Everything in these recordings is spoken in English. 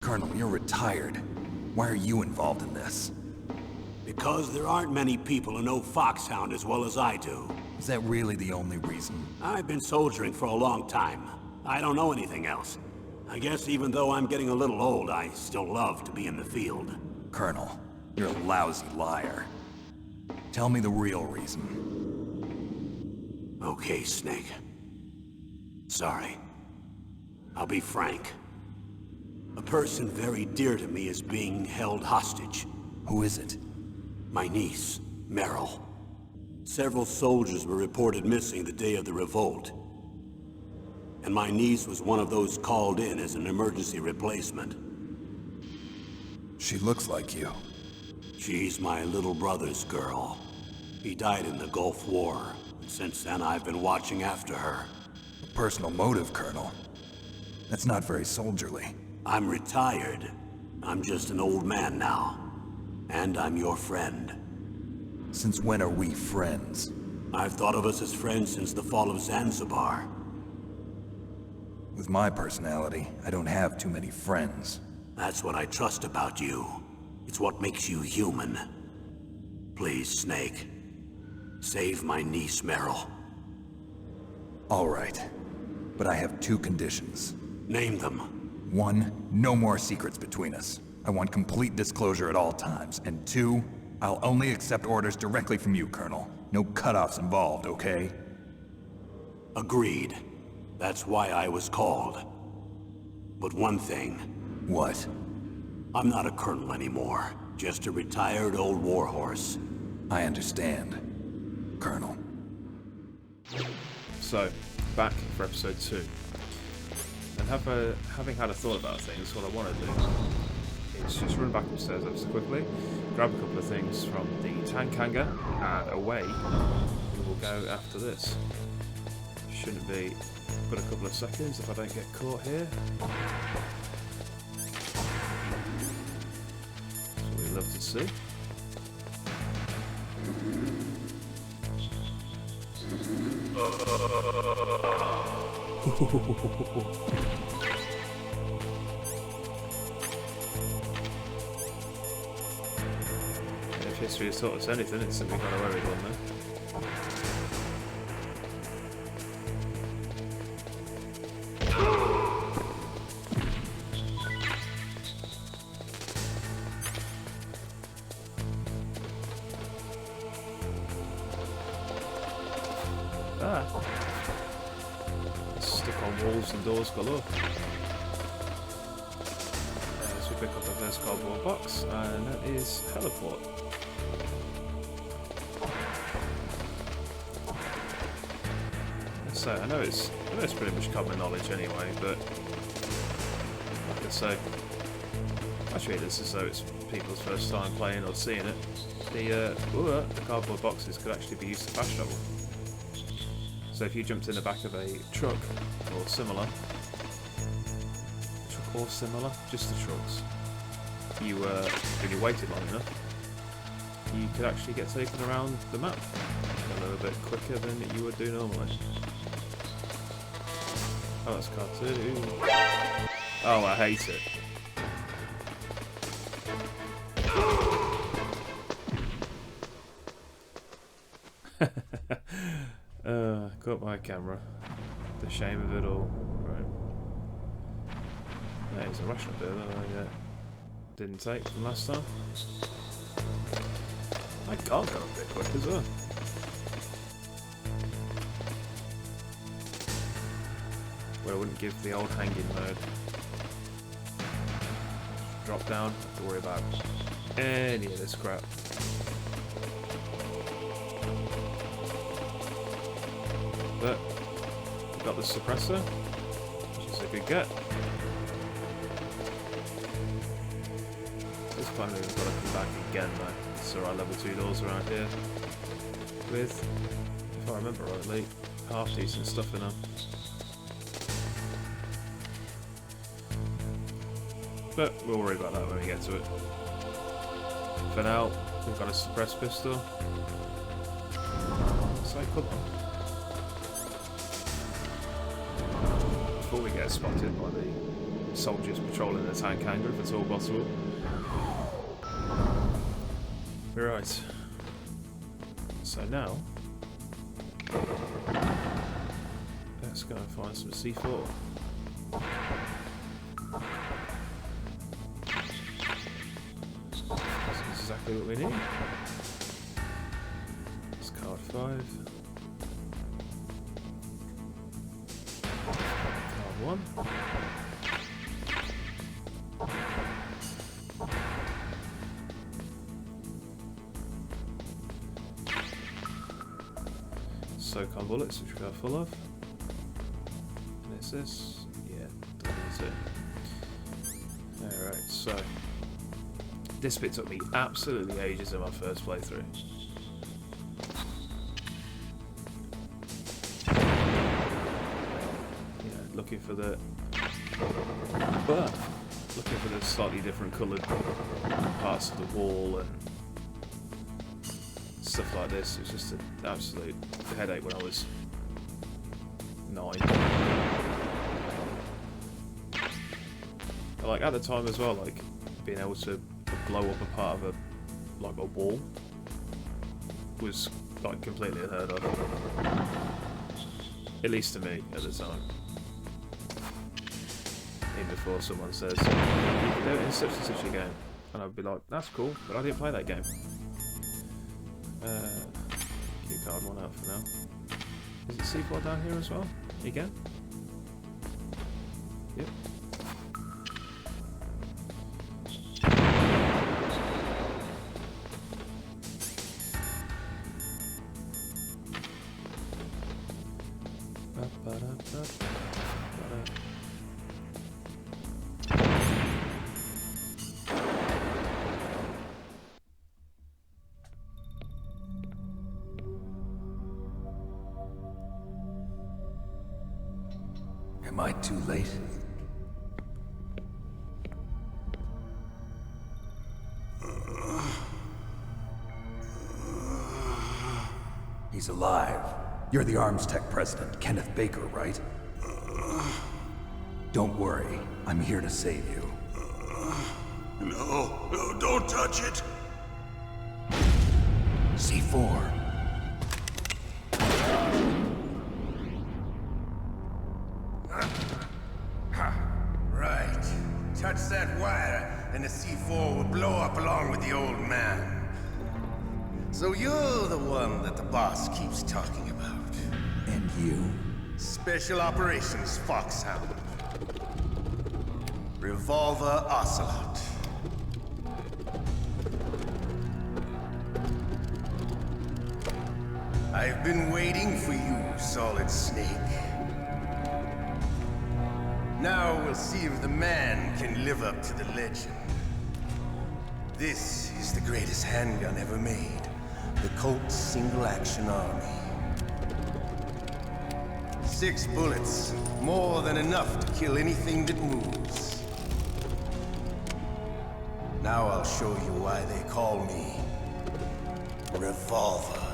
Colonel, you're retired. Why are you involved in this? Because there aren't many people who know FOXHOUND as well as I do. Is that really the only reason? I've been soldiering for a long time. I don't know anything else. I guess even though I'm getting a little old, I still love to be in the field. Colonel, you're a lousy liar. Tell me the real reason. Okay, Snake. Sorry. I'll be frank. A person very dear to me is being held hostage. Who is it? My niece, Meryl. Several soldiers were reported missing the day of the revolt. And my niece was one of those called in as an emergency replacement. She looks like you. She's my little brother's girl. He died in the Gulf War. Since then, I've been watching after her. A personal motive, Colonel. That's not very soldierly. I'm retired. I'm just an old man now. And I'm your friend. Since when are we friends? I've thought of us as friends since the fall of Zanzibar. With my personality, I don't have too many friends. That's what I trust about you. It's what makes you human. Please, Snake. Save my niece, Meryl. All right. But I have two conditions. Name them. 1, no more secrets between us. I want complete disclosure at all times. And 2, I'll only accept orders directly from you, Colonel. No cutoffs involved, okay? Agreed. That's why I was called. But one thing. What? I'm not a colonel anymore. Just a retired old warhorse. I understand, Colonel. So, back for episode 2. And having had a thought about things, what I want to do is just run back upstairs ever so quickly, grab a couple of things from the tank hangar, and away we will go after this. Shouldn't be but a couple of seconds if I don't get caught here. That's what we love to see. If history has taught us anything, it's that we got away with one there. Stick on walls and doors galore. So we pick up the first cardboard box, and that is heliport. So I know it's pretty much common knowledge anyway, but like I say, I treat this as though it's people's first time playing or seeing it. The cardboard boxes could actually be used to fast travel. So if you jumped in the back of a truck or similar, just the trucks, when you waited long enough, you could actually get taken around the map a little bit quicker than you would do normally. Oh, that's cartoon. Oh, I hate it. Caught my camera. The shame of it all. Right. There's a ration up there that I didn't take from last time. My God, got a bit quick as well. Where I wouldn't give the old hanging mode. Drop down, don't have to worry about any of this crap. But we've got the suppressor, which is a good get. This time we've got to come back again though. So our level 2 doors around here with, if I remember rightly, half decent stuff in them. But we'll worry about that when we get to it. For now, we've got a suppressed pistol. So come on. Before we get spotted by the soldiers patrolling the tank hangar if it's all possible. Right. So now, let's go and find some C4. This is exactly what we need. It's card 5. Card 1. SOCOM bullets, which we are full of. And is this? Yeah, that's it. Alright, so this bit took me absolutely ages in my first playthrough. You know, looking for the slightly different coloured parts of the wall and stuff like this. It was just an absolute headache when I was 9. Like at the time as well, like being able to blow up a part of a wall was like completely unheard of. At least to me at the time. Even before someone says, you can do it in such and such a game. And I'd be like, that's cool, but I didn't play that game. Cue card 1 out for now. Is it C4 down here as well? Again? Yep. Am I too late? He's alive. You're the Arms Tech president, Kenneth Baker, right? Don't worry. I'm here to save you. No, don't touch it! C4. Right. Touch that wire, and the C4 will blow up along with the old man. So you're the one that the boss keeps talking about. And you? Special Operations Foxhound. Revolver Ocelot. I've been waiting for you, Solid Snake. Now we'll see if the man can live up to the legend. This is the greatest handgun ever made. The Colt's Single Action Army. 6 bullets, more than enough to kill anything that moves. Now I'll show you why they call me Revolver.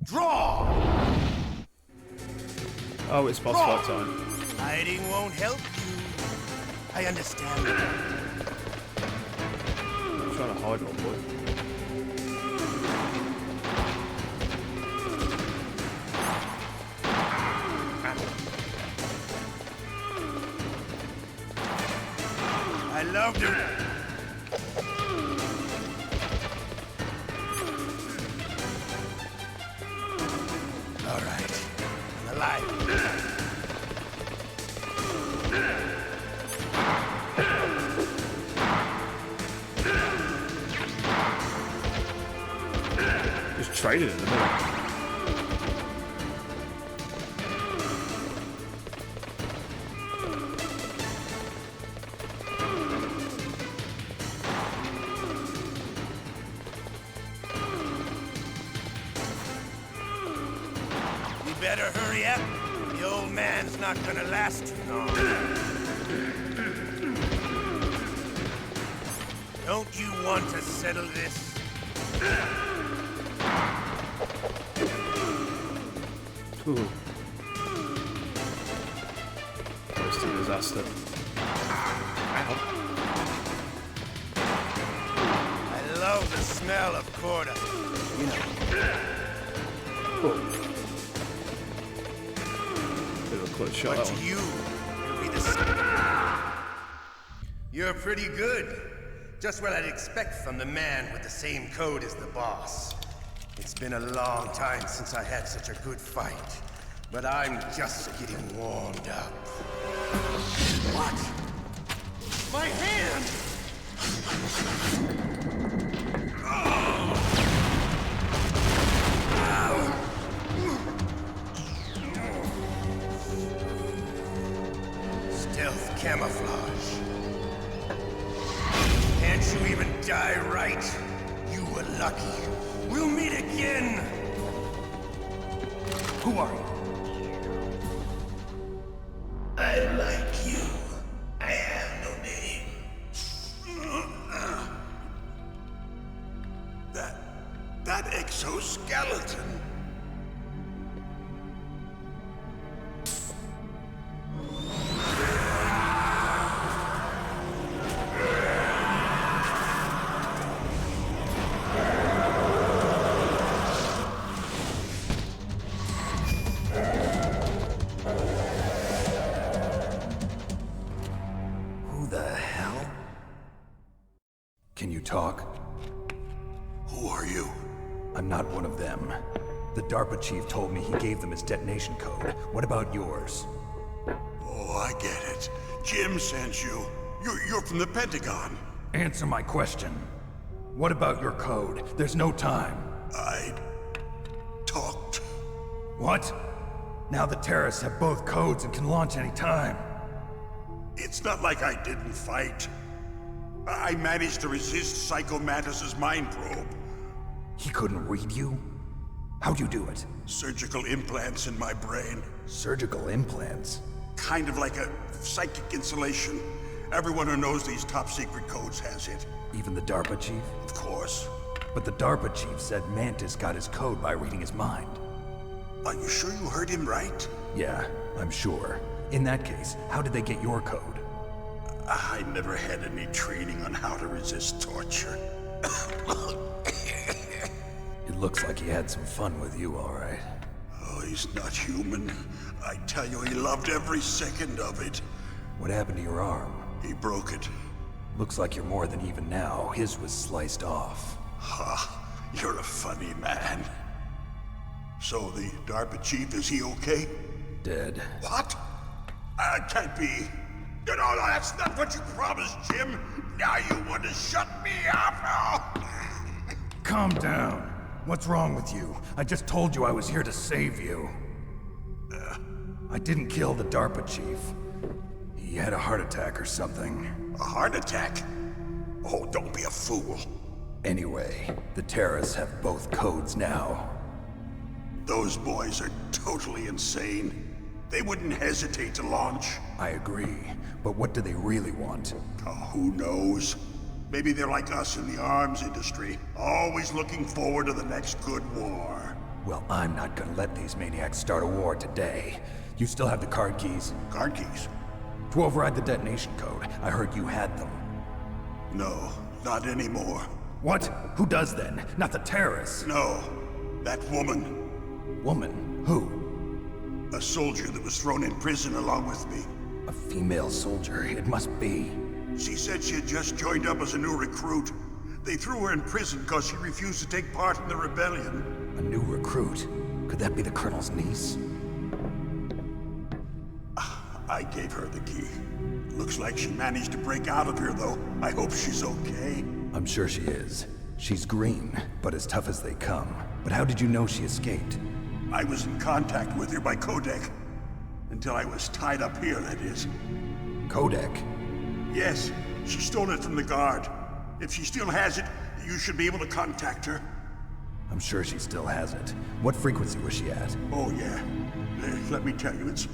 Draw! Oh, it's boss fight time. Hiding won't help you. I understand. I'm trying to hide, old boy. I loved it. All right, I'm alive. Just traded in the middle. You better hurry up. The old man's not gonna last too long. Don't you want to settle this? Ooh. Close to disaster. Ow. I love the smell of Corda. You know. Bit of a clutch shot, But that one. you'll be the You're pretty good. Just what I'd expect from the man with the same code as the boss. It's been a long time since I had such a good fight, but I'm just getting warmed up. What? My hand! Stealth camouflage. Can't you even die right? You were lucky. We'll meet again! Who are you? I like you. I have no name. That exoskeleton. Who the hell? Can you talk? Who are you? I'm not one of them. The DARPA chief told me he gave them his detonation code. What about yours? Oh, I get it. Jim sent you. You're from the Pentagon. Answer my question. What about your code? There's no time. I talked. What? Now the terrorists have both codes and can launch any time. It's not like I didn't fight. I managed to resist Psycho Mantis's mind probe. He couldn't read you? How'd you do it? Surgical implants in my brain. Surgical implants? Kind of like a psychic insulation. Everyone who knows these top secret codes has it. Even the DARPA chief? Of course. But the DARPA chief said Mantis got his code by reading his mind. Are you sure you heard him right? Yeah, I'm sure. In that case, how did they get your code? I never had any training on how to resist torture. It looks like he had some fun with you, all right. Oh, he's not human. I tell you, he loved every second of it. What happened to your arm? He broke it. Looks like you're more than even now. His was sliced off. Ha, you're a funny man. So the DARPA chief, is he okay? Dead. What? Can't be. No, that's not what you promised, Jim. Now you want to shut me up? Calm down. What's wrong with you? I just told you I was here to save you. I didn't kill the DARPA chief. He had a heart attack or something. A heart attack? Oh, don't be a fool. Anyway, the terrorists have both codes now. Those boys are totally insane. They wouldn't hesitate to launch. I agree, but what do they really want? Oh, who knows? Maybe they're like us in the arms industry, always looking forward to the next good war. Well, I'm not gonna let these maniacs start a war today. You still have the card keys? Card keys? To override the detonation code. I heard you had them. No, not anymore. What? Who does then? Not the terrorists. No, that woman. Woman? Who? A soldier that was thrown in prison along with me. A female soldier. It must be. She said she had just joined up as a new recruit. They threw her in prison because she refused to take part in the rebellion. A new recruit? Could that be the Colonel's niece? I gave her the key. Looks like she managed to break out of here, though. I hope she's okay. I'm sure she is. She's green, but as tough as they come. But how did you know she escaped? I was in contact with her by codec. Until I was tied up here, that is. Codec? Yes, she stole it from the guard. If she still has it, you should be able to contact her. I'm sure she still has it. What frequency was she at? Oh, yeah. Let me tell you, it's...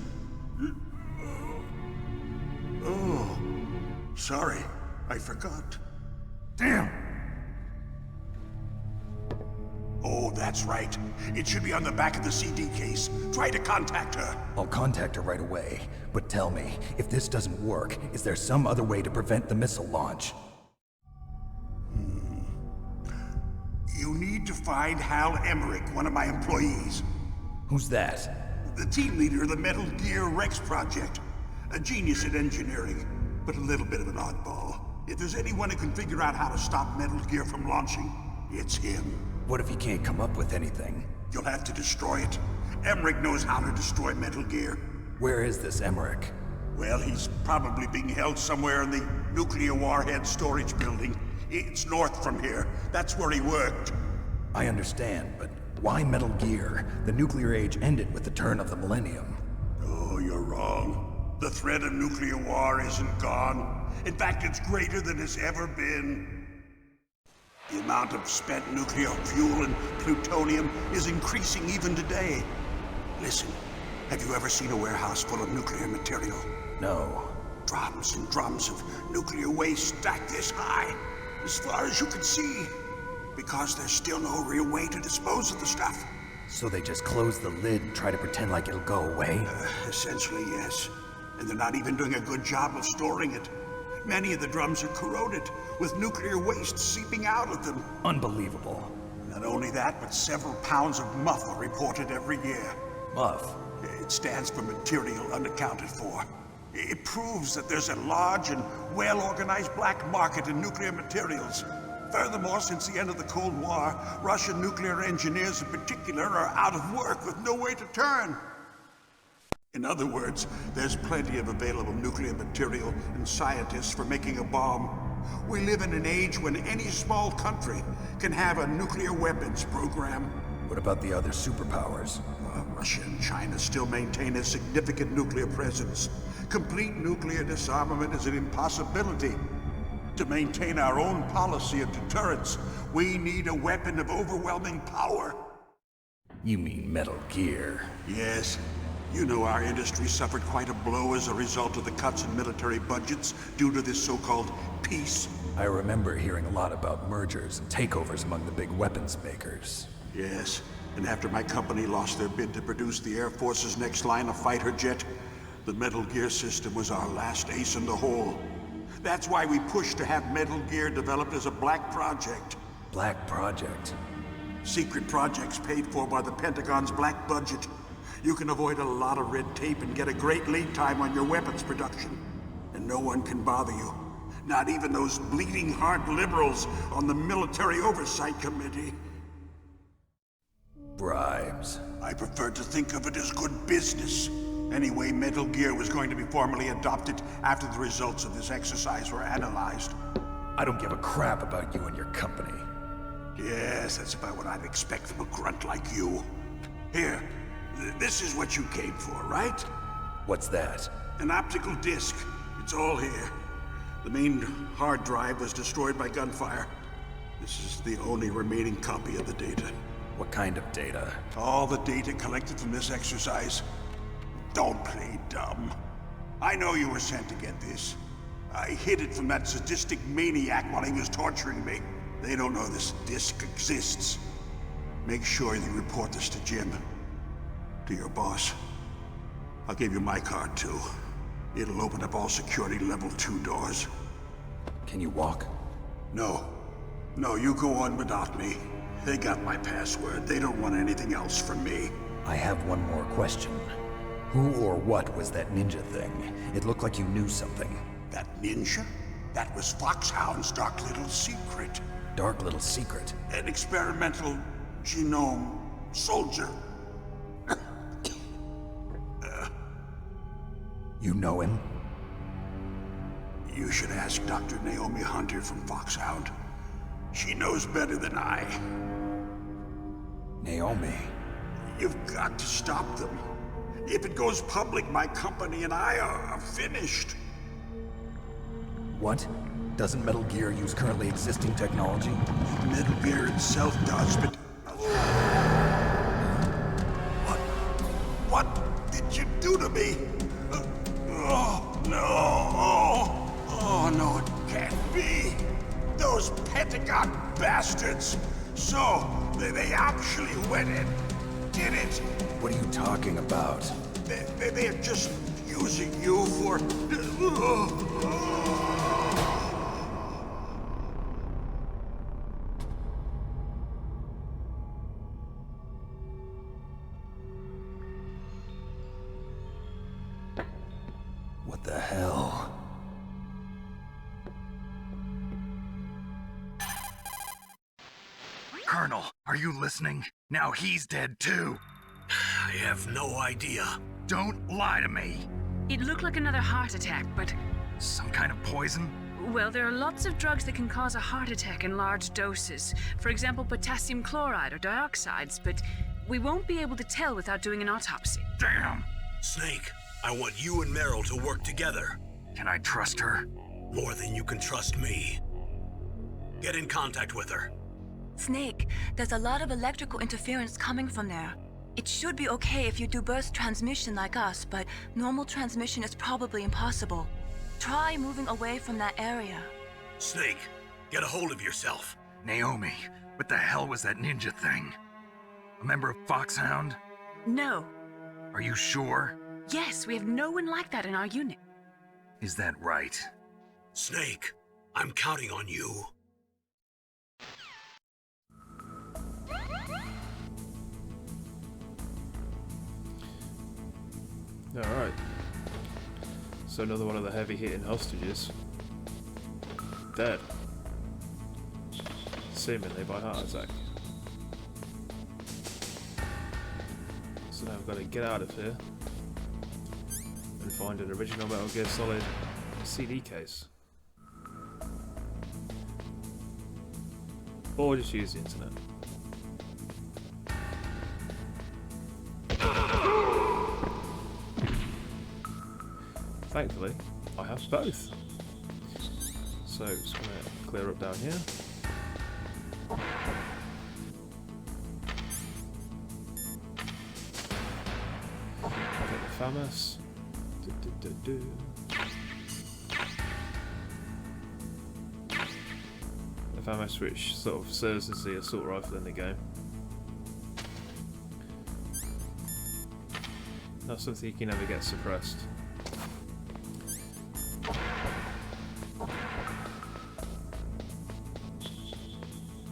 Oh, sorry. I forgot. Damn! Oh, that's right. It should be on the back of the CD case. Try to contact her. I'll contact her right away. But tell me, if this doesn't work, is there some other way to prevent the missile launch? You need to find Hal Emmerich, one of my employees. Who's that? The team leader of the Metal Gear Rex project. A genius at engineering, but a little bit of an oddball. If there's anyone who can figure out how to stop Metal Gear from launching, it's him. What if he can't come up with anything? You'll have to destroy it. Emmerich knows how to destroy Metal Gear. Where is this Emmerich? Well, he's probably being held somewhere in the nuclear warhead storage building. It's north from here. That's where he worked. I understand, but why Metal Gear? The nuclear age ended with the turn of the millennium. Oh, you're wrong. The threat of nuclear war isn't gone. In fact, it's greater than it's ever been. The amount of spent nuclear fuel and plutonium is increasing even today. Listen, have you ever seen a warehouse full of nuclear material? No. Drums and drums of nuclear waste stacked this high, as far as you can see. Because there's still no real way to dispose of the stuff. So they just close the lid and try to pretend like it'll go away? Essentially, yes. And they're not even doing a good job of storing it. Many of the drums are corroded, with nuclear waste seeping out of them. Unbelievable. Not only that, but several pounds of muff are reported every year. Muff? It stands for material unaccounted for. It proves that there's a large and well-organized black market in nuclear materials. Furthermore, since the end of the Cold War, Russian nuclear engineers in particular are out of work with no way to turn. In other words, there's plenty of available nuclear material and scientists for making a bomb. We live in an age when any small country can have a nuclear weapons program. What about the other superpowers? Russia and China still maintain a significant nuclear presence. Complete nuclear disarmament is an impossibility. To maintain our own policy of deterrence, we need a weapon of overwhelming power. You mean Metal Gear? Yes. You know our industry suffered quite a blow as a result of the cuts in military budgets due to this so-called peace. I remember hearing a lot about mergers and takeovers among the big weapons makers. Yes, and after my company lost their bid to produce the Air Force's next line of fighter jet, the Metal Gear system was our last ace in the hole. That's why we pushed to have Metal Gear developed as a black project. Black project? Secret projects paid for by the Pentagon's black budget. You can avoid a lot of red tape and get a great lead time on your weapons production. And no one can bother you. Not even those bleeding heart liberals on the Military Oversight Committee. Bribes. I prefer to think of it as good business. Anyway, Metal Gear was going to be formally adopted after the results of this exercise were analyzed. I don't give a crap about you and your company. Yes, that's about what I'd expect from a grunt like you. Here, this is what you came for, right? What's that? An optical disc. It's all here. The main hard drive was destroyed by gunfire. This is the only remaining copy of the data. What kind of data? All the data collected from this exercise. Don't play dumb. I know you were sent to get this. I hid it from that sadistic maniac while he was torturing me. They don't know this disc exists. Make sure you report this to Jim. To your boss. I'll give you my card too. It'll open up all security level 2 doors. Can you walk? No. No, you go on without me. They got my password. They don't want anything else from me. I have one more question. Who or what was that ninja thing? It looked like you knew something. That ninja? That was FOXHOUND's dark little secret. Dark little secret? An experimental genome soldier. You know him? You should ask Dr. Naomi Hunter from FOXHOUND. She knows better than I. Naomi? You've got to stop them. If it goes public, my company and I are finished. What? Doesn't Metal Gear use currently existing technology? Metal Gear itself does, but... What did you do to me? Oh, no. Oh, no, it can't be. Those Pentagon bastards. So, They actually went and did it. What are you talking about? They're just using you for... What the hell? Colonel, are you listening? Now he's dead too. I have no idea. Don't lie to me. It looked like another heart attack, but... Some kind of poison? Well, there are lots of drugs that can cause a heart attack in large doses. For example, potassium chloride or dioxides, but we won't be able to tell without doing an autopsy. Damn! Snake, I want you and Meryl to work together. Can I trust her? More than you can trust me. Get in contact with her. Snake, there's a lot of electrical interference coming from there. It should be okay if you do burst transmission like us, but normal transmission is probably impossible. Try moving away from that area. Snake, get a hold of yourself. Naomi, what the hell was that ninja thing? A member of FOXHOUND? No. Are you sure? Yes, we have no one like that in our unit. Is that right? Snake, I'm counting on you. Alright. So another one of the heavy-hitting hostages. Dead. Seemingly by heart attack. So now I've got to get out of here and find an original Metal Gear Solid CD case. Or just use the internet. Thankfully, I have both. So, just going to clear up down here. Get the FAMAS. The FAMAS, which sort of serves as the assault rifle in the game. Not something you can never get suppressed.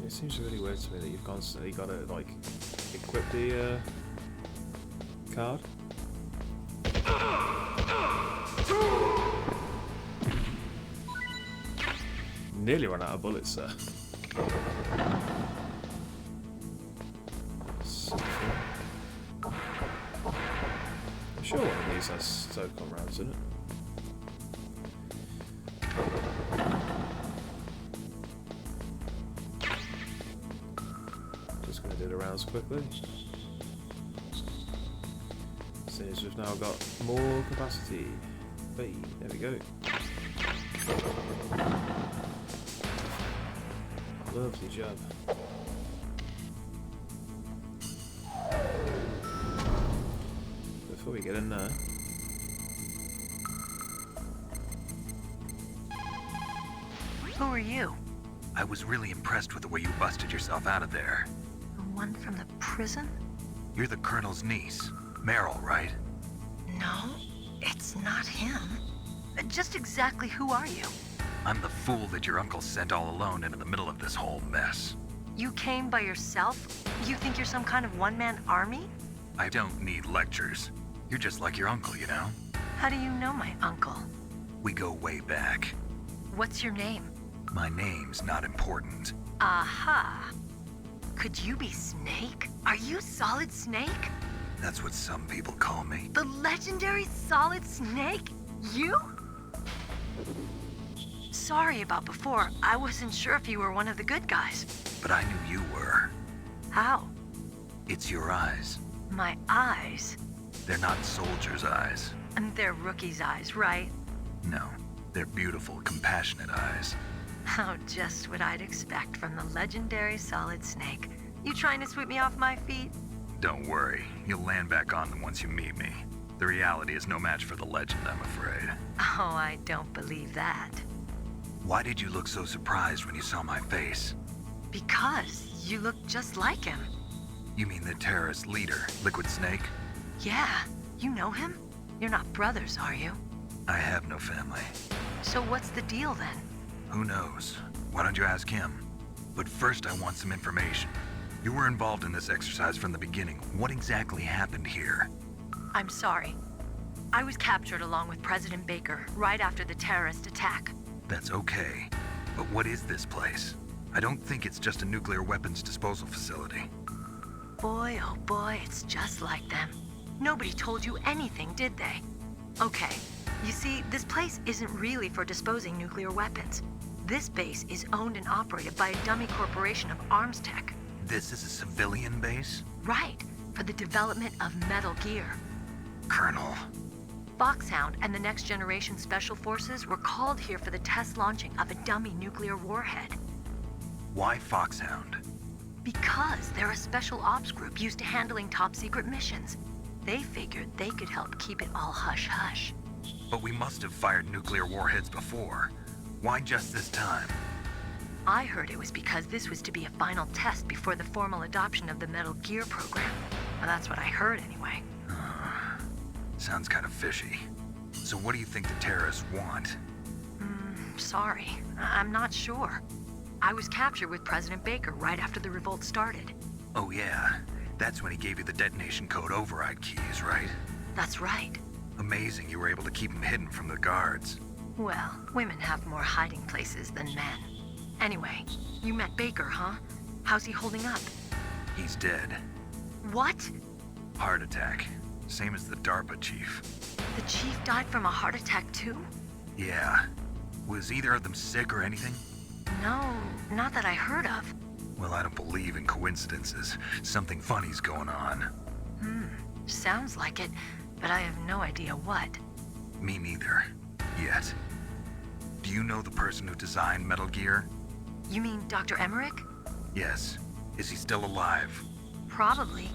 It seems really weird to me that you've constantly got to like equip the card. Nearly ran out of bullets there. I'm sure one of these has SOCOM rounds in it. Just going to do the rounds quickly. Since we've now got more capacity. Hey, there we go. Lovely job. Before we get in there, Who are you? I was really impressed with the way you busted yourself out of there. The one from the prison? You're the Colonel's niece, Meryl, right? No, it's not him. Just exactly who are you? I'm the fool that your uncle sent all alone into the middle of this whole mess. You came by yourself? You think you're some kind of one-man army? I don't need lectures. You're just like your uncle, you know? How do you know my uncle? We go way back. What's your name? My name's not important. Aha. Could you be Snake? Are you Solid Snake? That's what some people call me. The legendary Solid Snake? You? Sorry about before. I wasn't sure if you were one of the good guys. But I knew you were. How? It's your eyes. My eyes? They're not soldiers' eyes. And they're rookies' eyes, right? No, they're beautiful, compassionate eyes. Oh, just what I'd expect from the legendary Solid Snake. You trying to sweep me off my feet? Don't worry, you'll land back on them once you meet me. The reality is no match for the legend, I'm afraid. Oh, I don't believe that. Why did you look so surprised when you saw my face? Because you look just like him. You mean the terrorist leader, Liquid Snake? Yeah, you know him? You're not brothers, are you? I have no family. So what's the deal then? Who knows? Why don't you ask him? But first I want some information. You were involved in this exercise from the beginning. What exactly happened here? I'm sorry. I was captured along with President Baker right after the terrorist attack. That's okay. But what is this place? I don't think it's just a nuclear weapons disposal facility. Boy, oh boy, it's just like them. Nobody told you anything, did they? Okay, you see, this place isn't really for disposing nuclear weapons. This base is owned and operated by a dummy corporation of arms tech. This is a civilian base? Right, for the development of metal gear. Colonel. FOXHOUND and the Next Generation Special Forces were called here for the test launching of a dummy nuclear warhead. Why FOXHOUND? Because they're a special ops group used to handling top-secret missions. They figured they could help keep it all hush-hush. But we must have fired nuclear warheads before. Why just this time? I heard it was because this was to be a final test before the formal adoption of the Metal Gear program. Well, that's what I heard anyway. Sounds kind of fishy. So what do you think the terrorists want? Sorry, I'm not sure. I was captured with President Baker right after the revolt started. Oh yeah, that's when he gave you the detonation code override keys, right? That's right. Amazing you were able to keep him hidden from the guards. Well, women have more hiding places than men. Anyway, you met Baker, huh? How's he holding up? He's dead. What? Heart attack. Same as the DARPA chief. The chief died from a heart attack too? Yeah. Was either of them sick or anything? No, not that I heard of. Well, I don't believe in coincidences. Something funny's going on. Sounds like it, but I have no idea what. Me neither. Yet. Do you know the person who designed Metal Gear? You mean Dr. Emmerich? Yes. Is he still alive? Probably.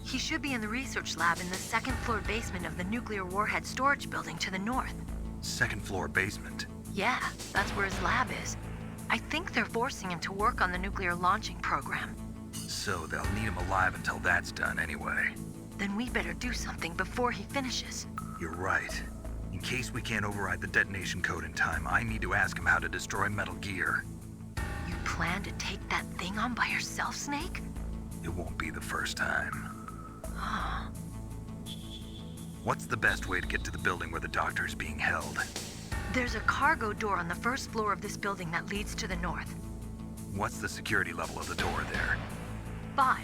He should be in the research lab in the second-floor basement of the nuclear warhead storage building to the north. Second floor basement? Yeah, that's where his lab is. I think they're forcing him to work on the nuclear launching program. So they'll need him alive until that's done anyway. Then we better do something before he finishes. You're right. In case we can't override the detonation code in time, I need to ask him how to destroy Metal Gear. You plan to take that thing on by yourself, Snake? It won't be the first time. What's the best way to get to the building where the doctor's being held? There's a cargo door on the first floor of this building that leads to the north. What's the security level of the door there? 5.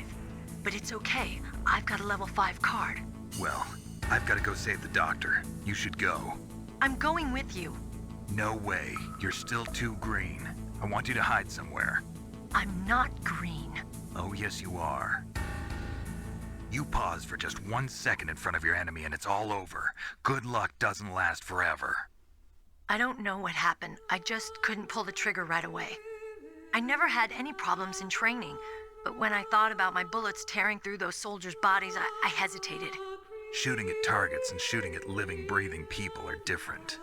But it's okay. I've got a level 5 card. Well, I've got to go save the doctor. You should go. I'm going with you. No way. You're still too green. I want you to hide somewhere. I'm not green. Oh, yes, you are. You pause for just 1 second in front of your enemy and it's all over. Good luck doesn't last forever. I don't know what happened. I just couldn't pull the trigger right away. I never had any problems in training, but when I thought about my bullets tearing through those soldiers' bodies, I hesitated. Shooting at targets and shooting at living, breathing people are different.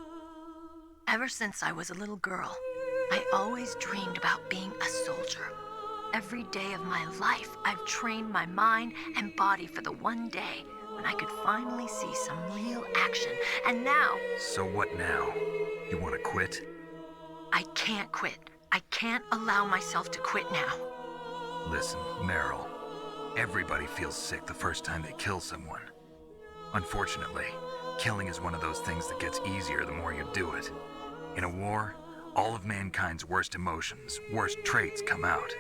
Ever since I was a little girl, I always dreamed about being a soldier. Every day of my life, I've trained my mind and body for the one day when I could finally see some real action. And now... So what now? You want to quit? I can't quit. I can't allow myself to quit now. Listen, Meryl. Everybody feels sick the first time they kill someone. Unfortunately, killing is one of those things that gets easier the more you do it. In a war, all of mankind's worst emotions, worst traits come out.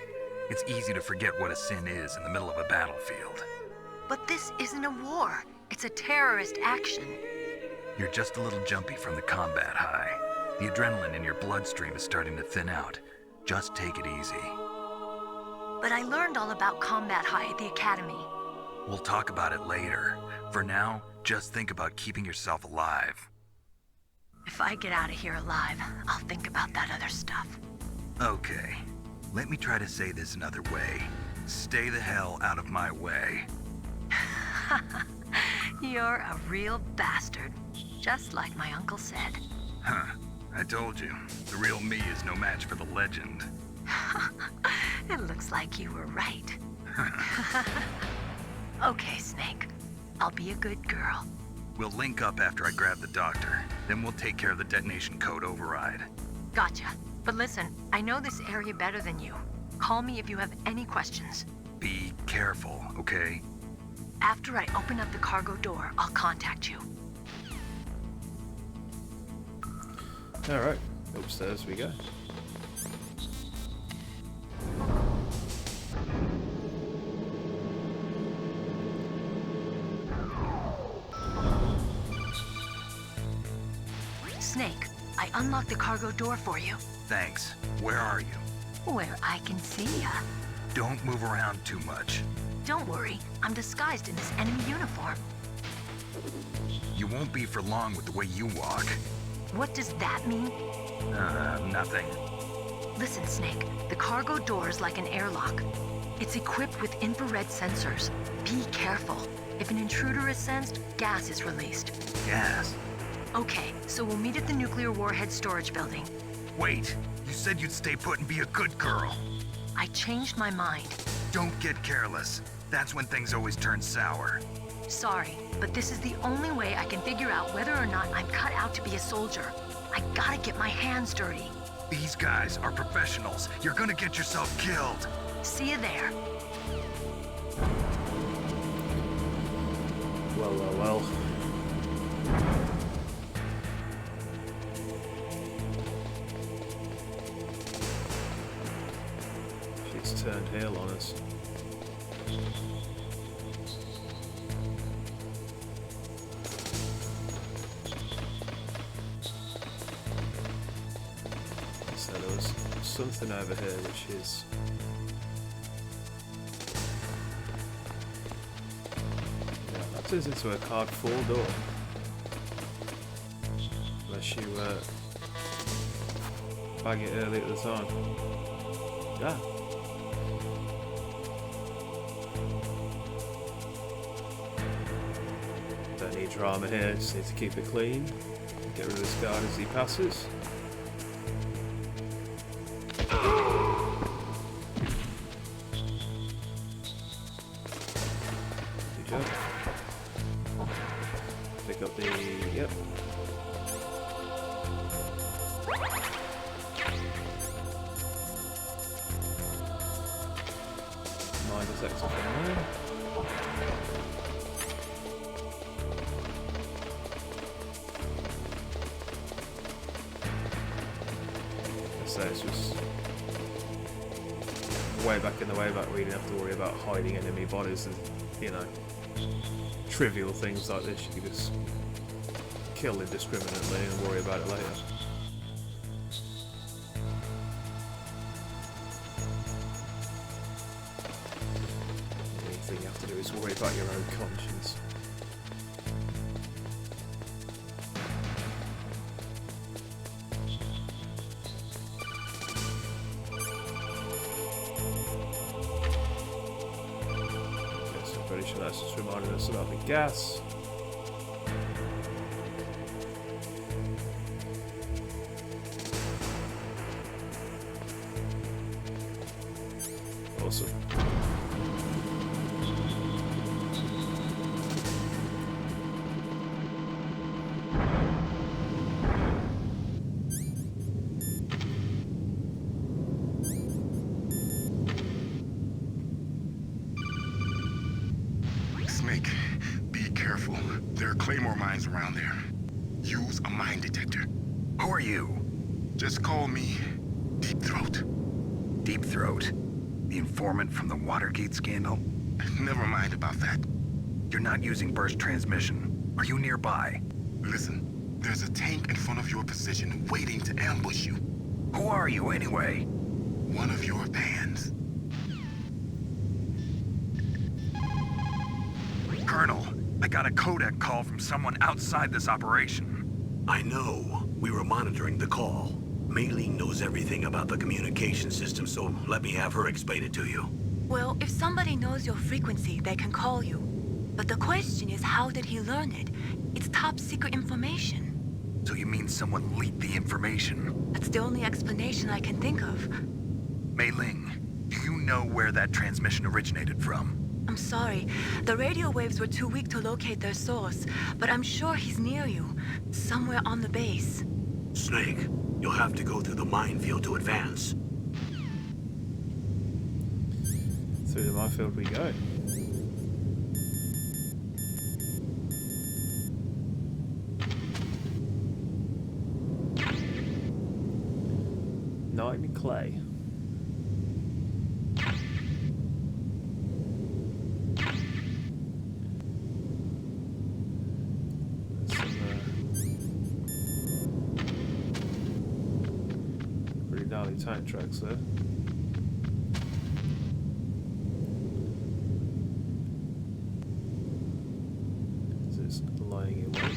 It's easy to forget what a sin is in the middle of a battlefield. But this isn't a war. It's a terrorist action. You're just a little jumpy from the combat high. The adrenaline in your bloodstream is starting to thin out. Just take it easy. But I learned all about combat high at the academy. We'll talk about it later. For now, just think about keeping yourself alive. If I get out of here alive, I'll think about that other stuff. Okay. Let me try to say this another way. Stay the hell out of my way. You're a real bastard. Just like my uncle said. Huh. I told you. The real me is no match for the legend. It looks like you were right. Okay, Snake. I'll be a good girl. We'll link up after I grab the doctor. Then we'll take care of the detonation code override. Gotcha. But listen, I know this area better than you. Call me if you have any questions. Be careful, okay? After I open up the cargo door, I'll contact you. Alright, upstairs we go. Snake, I unlocked the cargo door for you. Thanks. Where are you? Where I can see ya. Don't move around too much. Don't worry, I'm disguised in this enemy uniform. You won't be for long with the way you walk. What does that mean? Nothing. Listen, Snake, the cargo door is like an airlock. It's equipped with infrared sensors. Be careful. If an intruder is sensed, gas is released. Gas? Okay, so we'll meet at the nuclear warhead storage building. Wait, you said you'd stay put and be a good girl. I changed my mind. Don't get careless. That's when things always turn sour. Sorry, but this is the only way I can figure out whether or not I'm cut out to be a soldier. I gotta get my hands dirty. These guys are professionals. You're gonna get yourself killed. See you there. Well. She's turned heel on us. So there was something over here which is... Yeah, that turns into a card 4 door. Unless you bag it early at the time. Yeah. Don't need drama here, just need to keep it clean. Get rid of this guard as he passes. Good job. Pick up the... yep. Mine detector from there. So it's just way back in the way back where you didn't have to worry about hiding enemy bodies and, you know, trivial things like this. You could just kill indiscriminately and worry about it later. The only thing you have to do is worry about your own conscience. Pretty sure that's just reminding us about the gas. Awesome. Snake, be careful. There are claymore mines around there. Use a mine detector. Who are you? Just call me Deep Throat. Deep Throat? The informant from the Watergate scandal? Never mind about that. You're not using burst transmission. Are you nearby? Listen, there's a tank in front of your position waiting to ambush you. Who are you anyway? One of your fans. Colonel, I got a codec call from someone outside this operation. I know. We were monitoring the call. Mei-Ling knows everything about the communication system, so let me have her explain it to you. Well, if somebody knows your frequency, they can call you. But the question is, how did he learn it? It's top secret information. So you mean someone leaked the information? That's the only explanation I can think of. Mei-Ling, Do you know where that transmission originated from? I'm sorry. The radio waves were too weak to locate their source, but I'm sure he's near you. Somewhere on the base. Snake, you'll have to go through the minefield to advance. Through the minefield we go. Night and clay. Pretty gnarly tank tracks there. This is lining it away.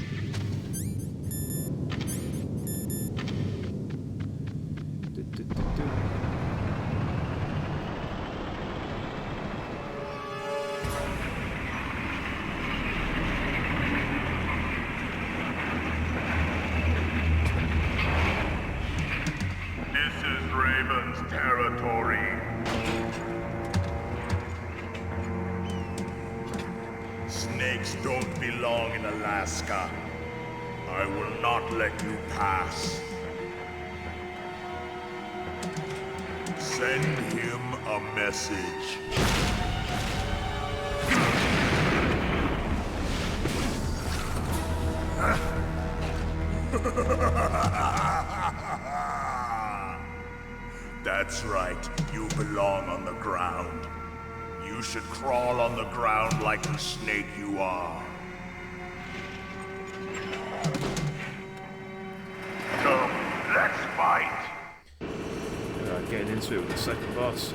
This is Raven's territory. Snakes don't belong in Alaska. I will not let you pass. Send him a message. That's right, you belong on the ground. You should crawl on the ground like the snake you are. Come, let's fight. Getting into it with the second boss.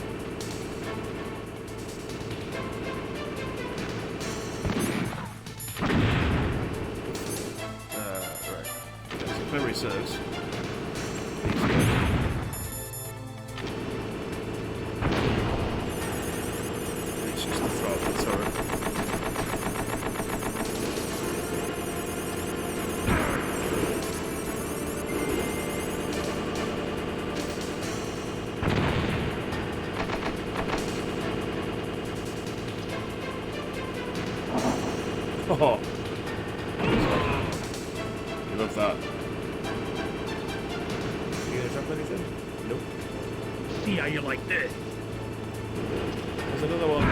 Right. Okay, so memory serves. It's just the throttle of the turret. Oh, you love that. You gonna drop anything? Nope. See how you like this? There's another one.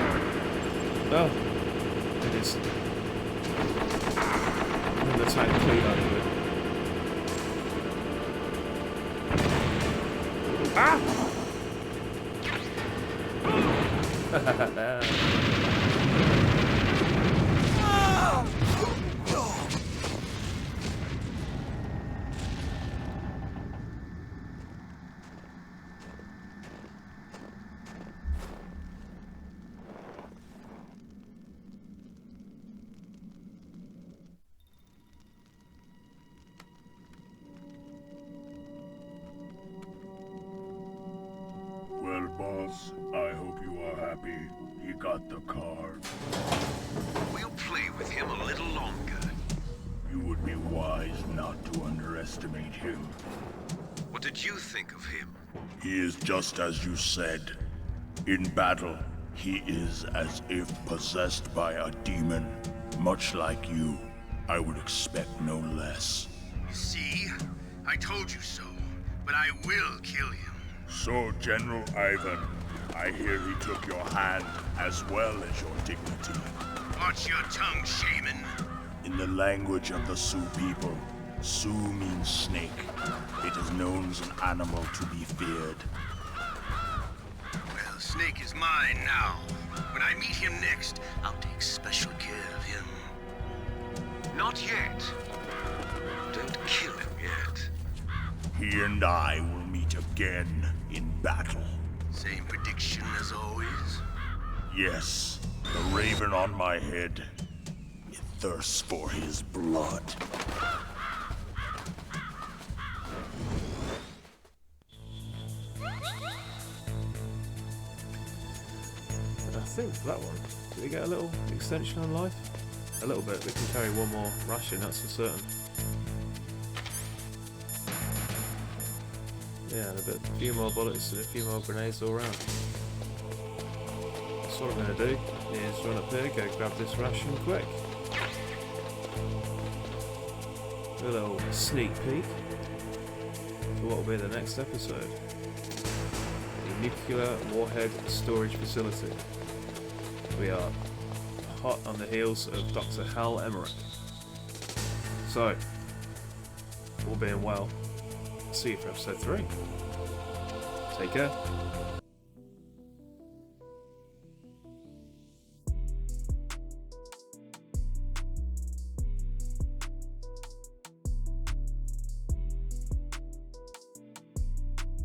Oh, it is. And the tank clean out of it. Ah! Well, boss, I hope you are happy. He got the card. We'll play with him a little longer. You would be wise not to underestimate him. What did you think of him? He is just as you said. In battle, he is as if possessed by a demon. Much like you, I would expect no less. See? I told you so. But I will kill him. So, General Ivan, I hear he took your hand as well as your dignity. Watch your tongue, shaman. In the language of the Sioux people, Sioux means snake. It is known as an animal to be feared. Well, Snake is mine now. When I meet him next, I'll take special care of him. Not yet. Don't kill him yet. He and I will meet again in battle. Same prediction as always? Yes, the raven on my head. It thirsts for his blood. And I think for that one, did we get a little extension on life? A little bit. We can carry one more ration, that's for certain. Yeah, and a few more bullets and a few more grenades all around. what I'm going to do is run up here, go grab this ration quick. A little sneak peek for what will be the next episode. The nuclear warhead storage facility. We are hot on the heels of Dr. Hal Emmerich. So, all being well, see you for episode 3. Take care.